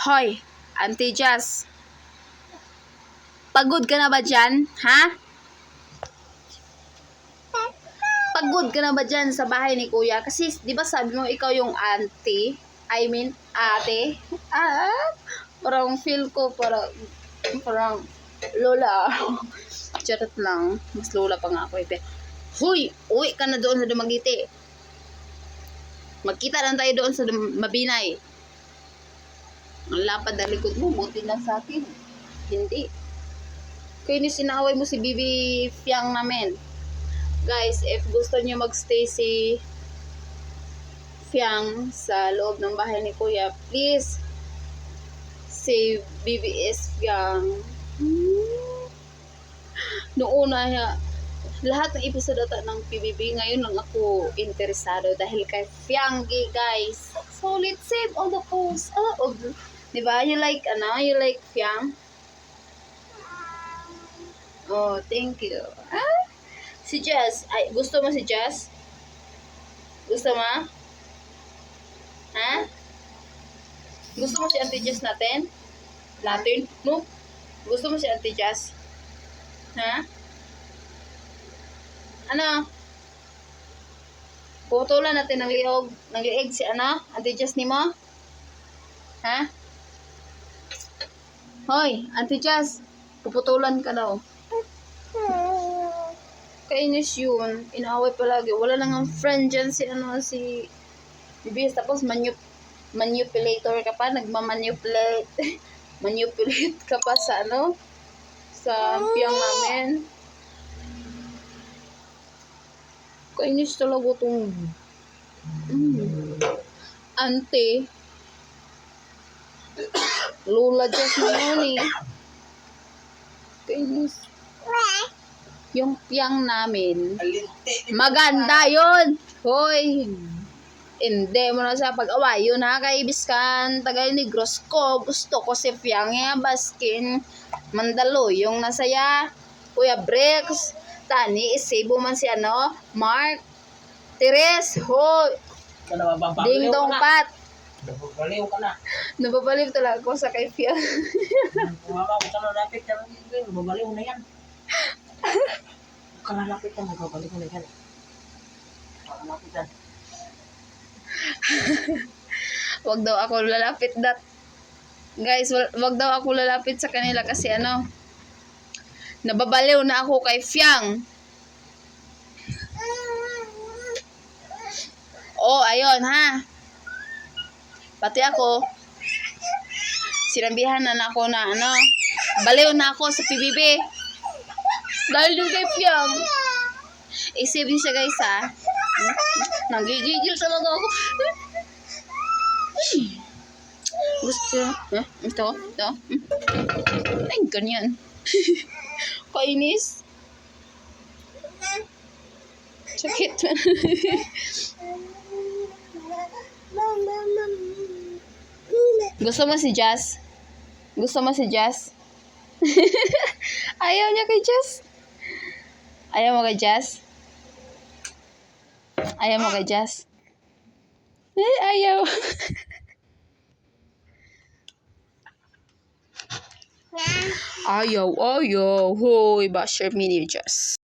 Hoy, Auntie Jazz. Pagod ka na ba dyan? Ha? Pagod ka na ba dyan sa bahay ni Kuya? Kasi, di ba sabi mo, ikaw yung auntie? I mean, ate? Parang feel ko, parang lola. Charot lang. Mas lola pa nga ako. Huy! Uwi ka na doon sa Dumaguete. Magkita lang tayo doon sa Mabinay. Ang lapad na likod mo, buti lang sa akin. Hindi. Kaya ni sinaway mo si Bibi Fiang namin. Guys, if gusto niyo magstay si Fiang sa loob ng bahay ni Kuya, please, si BBS Fiang. Noong una, lahat ng episode ata ng PBB, ngayon lang ako interesado dahil kay Fiang, guys. So, let's save all the posts. Diba? You like Fiang? Oh, thank you. Si Jess. Ay, gusto mo si Jess? Gusto mo? Ha? Gusto mo si Auntie Jess natin? No? Gusto mo si Auntie Jess? Ha? Ano? Putulan natin ng liig si Auntie Jess ni mo? Ha? Hoy, Auntie Jess. Puputulan ka daw. Kainis yun. Inaaway palagi. Wala nang ang friend dyan si BBS. Tapos manipulator ka pa. Nagmamanipulate. Manipulate ka pa sa sa Fiang namin. Kainis talaga itong ante. Lola Jess mo yun eh. Kainis. Yung Fiang namin, maganda yun. Hoy, hindi mo na sa pag-away yun ha, kay Biskan Tagay Negros ko. Gusto ko si Fiang baskin Mandalo, yung nasaya Kuya Brex Tani, isebo man si Mark Teres. Hoy, Ding Dong Pat. Nababaliw ka na. Nababaliw talaga ako sa kay Fiang. Kumama ko sa lalapit ka lang. Nababaliw na yan. Kung lalapit ka, nababaliw na yan. Lalapit yan. Wag daw ako lalapit guys, wag daw ako lalapit sa kanila kasi nababaliw na ako kay Fiang. Oh, ayun ha. Pati ako, sinambihan na ako na baliw na ako sa PBB. Dahil yung kay Fiang. Isip niyo siya guys ha. Nagigigil talaga ako. Gusto ko? Ito? Ay, ganyan. Kainis. Sakit. Gusto mo si Jazz? Gusto mo si Jazz? Ayaw niya kay Jazz? Ayaw mo kay Jazz? Ayaw mo kay Jazz? Ayaw. Ayaw. Hoy, basher mini Jazz.